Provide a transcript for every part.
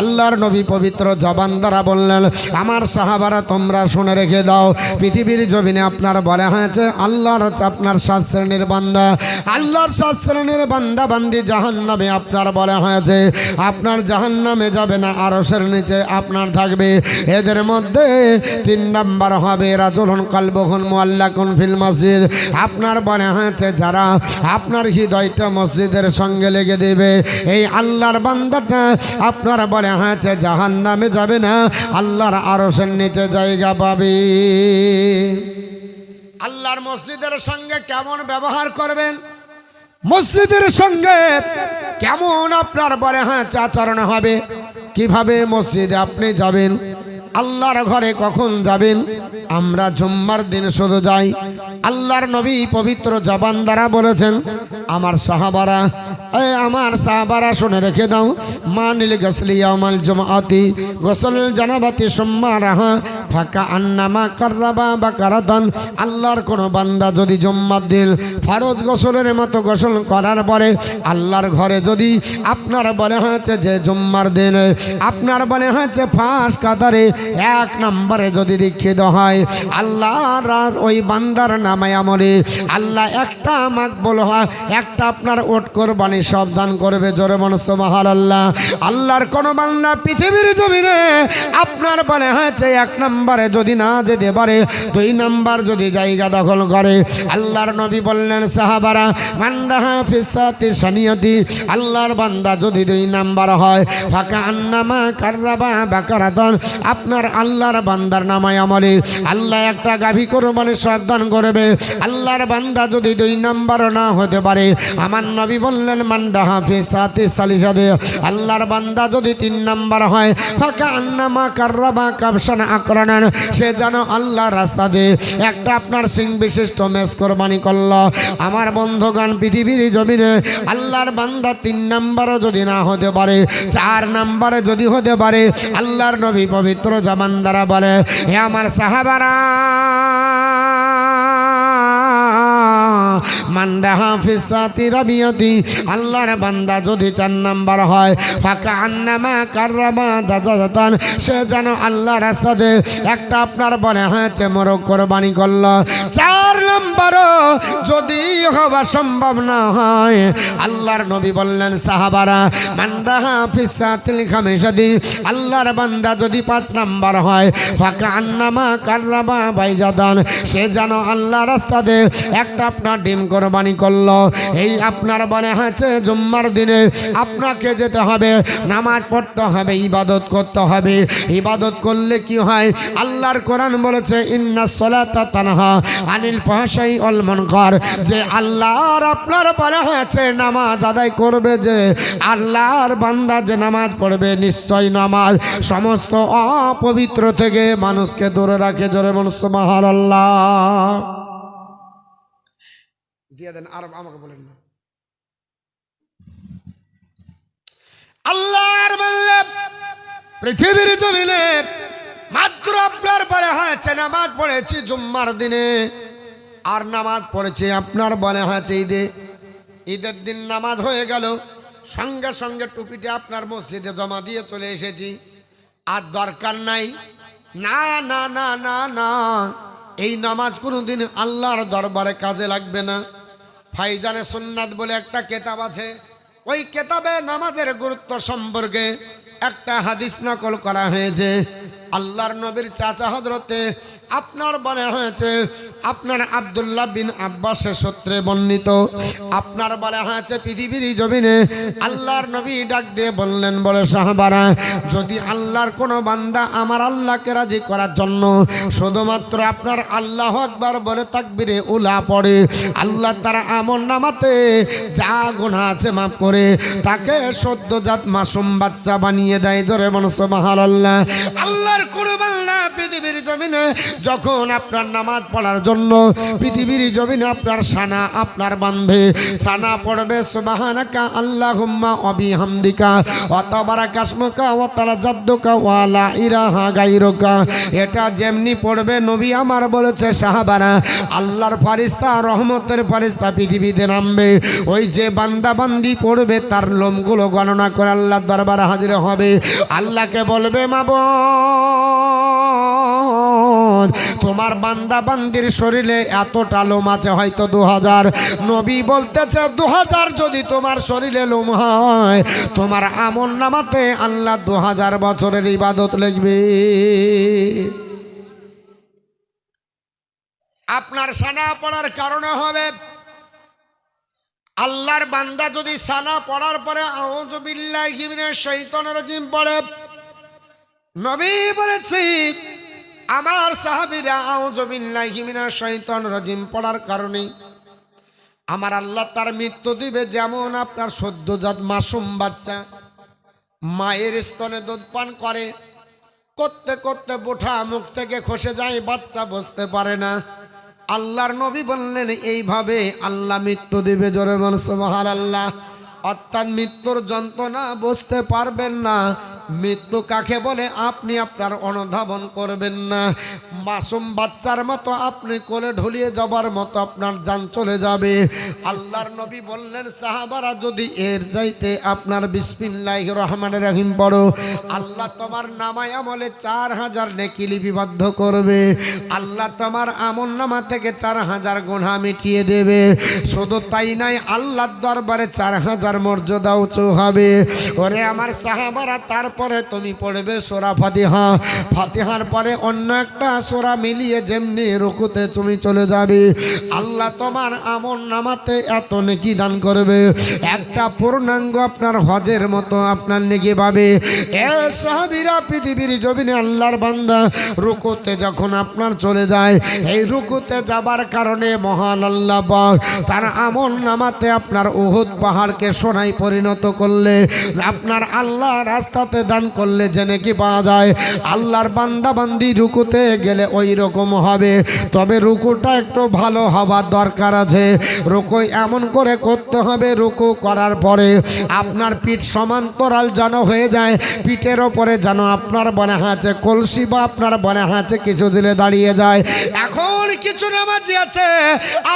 আল্লাহর নবী পবিত্র জবান দ্বারা বললেন, আমার সাহাবারা তোমরা শুনে রেখে দাও, পৃথিবীর জমিনে আপনার বলা হয়েছে আল্লাহর আপনার 7 শ্রেণীর বান্দা, আল্লাহর 7 শ্রেণীর বান্দা বান্দি জাহান্নামে আপনার বলা হয়েছে আপনার জাহান্নামে যাবে না, আরশের নিচে আপনার থাকবে। এদের মধ্যে 3 নাম্বার হবে রাজুলুন কালবুহুন মুআল্লাকুন ফিল মসজিদ, আপনার বলা হয়েছে যারা আপনার হৃদয়টা মসজিদের সঙ্গে লেগে দেবে, এই আল্লাহর বান্দাটা আপনার বলা হয়েছে জাহান্নামে যাবে না, আল্লাহর আরশের নিচে জায়গা পাবে। আল্লাহর মসজিদের সঙ্গে কেমন ব্যবহার করবেন, মসজিদের সঙ্গে কেমন আপনার বলে আচরণ হবে, কিভাবে মসজিদে আপনি যাবেন, আল্লাহর ঘরে কখন যাবেন। আমরা জুম্মার দিন শুধু যাই, আল্লাহর নবী পবিত্র জবান দ্বারা বলেছেন আমার সাহাবারা শুনে রেখে দাও, মানিল গসলি ইয়াউমাল জুমআতি গোসল জানাবাতি সুম্মা রাহা ফাকা আন্নামা কাররাবা বাকারাতান। আল্লাহর কোনো বান্দা যদি জুম্মার দিন ফরজ গোসলের মতো গোসল করার পরে আল্লাহর ঘরে যদি আপনার বলে হয়েছে যে জুম্মার দিন আপনার বলে হয়েছে ফাঁস কাতারে 1 নম্বরে যদি দীক্ষিত হয়, আল্লাহর ওই বান্দার নামে আমলে আল্লাহ একটা মাকবুল হয়, একটা আপনার ওট কোরবানি সাবধান করবে। জোরে বলুন সুবহানাল্লাহ। আল্লাহর কোন বান্দা পৃথিবীর জমিনে আপনার বলে হয়েছে 1 নম্বরে যদি না যেতে পারে, 2 নম্বর যদি জায়গা দখল করে, আল্লাহর নবী বললেন সাহাবারা মান্দাহা ফিসাতি সানিয়াতি, আল্লাহর বান্দা যদি 2 নম্বর হয় ফাকা আন্নামা কাররাবা বাকারাতান, আপনার আল্লাহর বান্দার নামায় আমলে আল্লাহ একটা গাভী কোরবানি সাবধান করবে। আল্লাহর বান্দা যদি 2 নম্বর না হতে পারে, আমার নবী বললেন মান্দাহা ফিসাতি সালিসাদে, আল্লাহর বান্দা যদি 3 নম্বর হয় ফাকা আন্নামা কাররাবা কাবশান আকরানান, সে যেন আল্লাহর রাস্তাতে একটা আপনার সিং বিশিষ্ট মেষ কোরবানি করল। আমার বন্ধুগণ পৃথিবীর জমিনে আল্লাহর বান্দা 3 নম্বরও যদি না হতে পারে, 4 নম্বরে যদি হতে পারে, আল্লাহর নবী পবিত্র জবান দ্বারা বলে হে আমার সাহাবারা মান্দাহা ফিসাতি রাবিয়াতি, আল্লাহর বান্দা যদি 4 নম্বর হয় ফাকা আন্নামা কাররাবা দাজাতান, সে যেন আল্লাহ রাস্তাতে একটা আপনার বলে হয়েছে মোরগ কোরবানি করল। 4 নম্বরও যদি হওয়া সম্ভব না হয়, আল্লাহর নবী বললেন সাহাবারা মান্দাহা ফিসাতিল খামিসাতি, আল্লাহর বান্দা যদি 5 নম্বর হয় ফাকা আন্নামা কাররাবা বাইজাদান, সে যেন আল্লাহ রাস্তাতে একটা আপনার ডিম কোরবানি করলো। এই আপনার বলে হয়েছে জুম্মার দিনে আপনাকে যেতে হবে, নামাজ পড়তে হবে, ইবাদত করতে হবে। ইবাদত করলে কি হয়, আল্লাহর কোরআন বলেছে ইন্নাস সালাতা তানহা আনিল ফাহশাই ওয়াল মুনকার, যে আল্লাহর আপনার বলা হয়েছে নামাজ আদায় করবে, যে আল্লাহর বান্দা যে নামাজ পড়বে নিশ্চয় নামাজ সমস্ত অপবিত্র থেকে মানুষকে দূরে রাখে। জোরে বলুন সুবহানাল্লাহ। দিয়ে দেন আর আমাকে বলেন না। আল্লাহর বান্দা পৃথিবীর জমিনে মাত্র আপনার বলে হয়েছে নামাজ পড়েছি জুম্মার দিনে, আর নামাজ পড়েছি আপনার বলে হয়েছে ঈদের দিন নামাজ হয়ে গেল, সঙ্গে সঙ্গে টুপিটা আপনার মসজিদে জমা দিয়ে চলে এসেছি, আর দরকার নাই। না না না না না, এই নামাজ কোনোদিন আল্লাহর দরবারে কাজে লাগবে না। ফাইজানে সুন্নাত বলে একটা কিতাব আছে, ওই কিতাবে নামাজের গুরুত্ব সম্পর্কে একটা হাদিস নকল করা হয়েছে। আল্লাহর নবীর চাচা হযরতে আপনার বলা হয়েছে আপনার আব্দুল্লাহ বিন আব্বাসের সূত্রে বর্ণিত, আপনার বলা হয়েছে পৃথিবীর জমিনে আল্লাহর নবী ডাক দিয়ে বললেন, বলে সাহাবারা যদি আল্লাহর কোনো বান্দা আমার আল্লাহকে রাজি করার জন্য শুধুমাত্র আপনার আল্লাহু আকবার বলে তাকবীরে উলা পড়ে, আল্লাহ তার আমলনামাতে যা গুনাহ আছে মাফ করে তাকে সদ্যজাত মাসুম বাচ্চা বানিয়ে দেয়। জোরে বলুন সুবহানাল্লাহ। আল্লাহর কোন বান্দা পৃথিবীর জমিনে যখন আপনার নামাজ পড়ার জন্য পৃথিবীর জমিনে আপনার সানা আপনার বাঁধবে, সানা পড়বে সুবহানাকা আল্লাহুম্মা ওয়া বিহামদিকা ওয়া তাবারাকা ইসমুকা ওয়া তাআজ্জাদুকা ওয়া লা ইলাহা গায়রুকা, এটা যেমনি পড়বে নবী আমার বলেছে সাহাবারা, আল্লাহর ফেরেশতা রহমতের ফেরেশতা পৃথিবীতে নামবে। ওই যে বান্দা বান্দি পড়বে তার লোমগুলো গণনা করে আল্লাহর দরবারে হাজির হবে। আল্লাহকে বলবে মাবুদ তোমার বান্দা বান্দির শরীরে এতটা লোম আছে, হয়তো 2000। নবী বলতেছে 2000 যদি তোমার শরীরে লোম হয়, তোমার আমলনামাতে আল্লাহ 2000 বছরের ইবাদত লিখবে। আপনার সানা পড়ার কারণে হবে। আল্লাহর বান্দা যদি সানা পড়ার পরে আউযু বিল্লাহি মিনাশ শাইতানির রাজিম পড়ে, নবী বলেছে আমার সাহাবীরা আউযু বিল্লাহি মিনাশ শাইতানির রাজিম পড়ার কারণে আমার আল্লাহ তার মৃত্যু দিবে। যেমন আপনার সদ্যজাত মাসুম বাচ্চা মায়ের স্তনে দুধ পান করে, করতে করতে বোঠা মুখ থেকে খসে যায়, বাচ্চা বুঝতে পারে না। আল্লাহর নবী বললেন এইভাবে আল্লাহ মৃত্যু দিবে। জোরে বলুন সুবহানাল্লাহ। অর্থাৎ মৃত্যুর যন্ত্রণা বুঝতে পারবেন না। মৃত্যু কাকে বলে আপনি আপনার অনুধাবন করবেন না। মাসুম বাচ্চার মতো আপনি কোলে ঢুলিয়ে যাবার মতো আপনার জান চলে যাবে। আল্লাহর নবী বললেন সাহাবারা যদি এর যাইতে আপনার বিসমিল্লাহির রহমানির রহিম পড়ো, আল্লাহ তোমার নামায় আমলে 4000 নেকি লিপিবদ্ধ করবে। আল্লাহ তোমার আমলনামা থেকে 4000 গুনাহ মিটিয়ে দেবে। শুধু তাই নয়, আল্লাহর দরবারে 4000 মর্যাদা উঁচু হবে। ওরে আমার সাহাবারা, তারপরে তুমি পড়বে সূরা ফাতিহা। ফাতিহার পরে অন্য একটা সূরা মিলিয়ে যেমনি রুকুতে তুমি চলে যাবে, আল্লাহ তোমার আমলনামাতে এত নেকি দান করবে, একটা পূর্ণাঙ্গ আপনার হজের মতো আপনার নেকি পাবে। এ সাহাবীরা, পৃথিবীর জমিনে আল্লাহর বান্দা রুকুতে যখন আপনার চলে যায়, এই রুকুতে যাবার কারণে মহান আল্লাহ পাক তার আমলনামাতে আপনার উহুদ পাহাড়কে সোনায় পরিণত করলে, আপনার আল্লাহ রাস্তাতে দান করলে যে নাকি পাওয়া যায়। আল্লাহর বান্দা বান্দি রুকুতে গেলে ওই রকম হবে। তবে রুকুটা একটু ভালো হবার দরকার আছে। রুকু এমন করে করতে হবে, রুকু করার পরে আপনার পিঠ সমান্তরাল যেন হয়ে যায়, পিঠের ওপরে যেন আপনার মনে আছে কলসি বা আপনার মনে আছে কিছু দিলে দাঁড়িয়ে যায়। এখন কিছু নামাজি আছে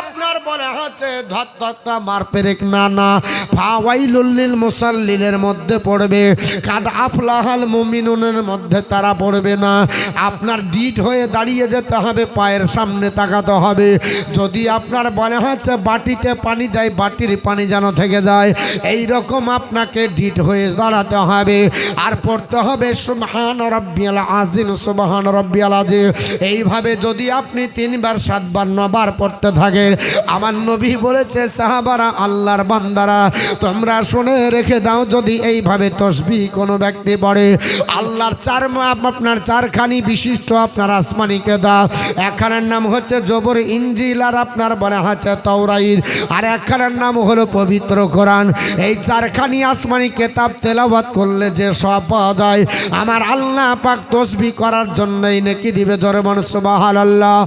আপনার মনে আছে ধত্তা মার পেরেক না ফাওয়াইলুল লিল মুসাল্লিনের মধ্যে পড়বে, কাদ আফলাহাল মুমিনুনের মধ্যে তারা পড়বে না। আপনার ডিট হয়ে দাঁড়িয়ে যেতে হবে, পায়ের সামনে তাকাতে হবে। যদি আপনার মনে হচ্ছে বাটিতে পানি দেয়, বাটির পানি যেন থেকে যায়, এই রকম আপনাকে ডিট হয়ে দাঁড়াতে হবে। আর পড়তে হবে সুবহান রাব্বিয়াল আযীম, সুবহান রাব্বিয়াল আযীম। এইভাবে যদি আপনি 3 বার 7 বার 9 বার পড়তে থাকেন, আমার নবী বলেছে সাহাবারা, আল্লাহর বান্দারা তোমরা শুনে রেখে দাও, যদি এইভাবে তসবিহ কোনো ব্যক্তি পড়ে, আল্লাহর আপনার 4খানি বিশিষ্ট আপনার আসমানি কেতাব, একখানের নাম হচ্ছে জবর, ইনজিল, আর আপনার বলা হচ্ছে তাওরাত, আর একখানের নাম হলো পবিত্র কোরআন। এই 4খানি আসমানি কেতাব তেলাওয়াত করলে যে সব পাওয়া যায়, আমার আল্লাহ পাক তসবিহ করার জন্যই নেকি দিবে। জোরে বলুন সুবহানাল্লাহ।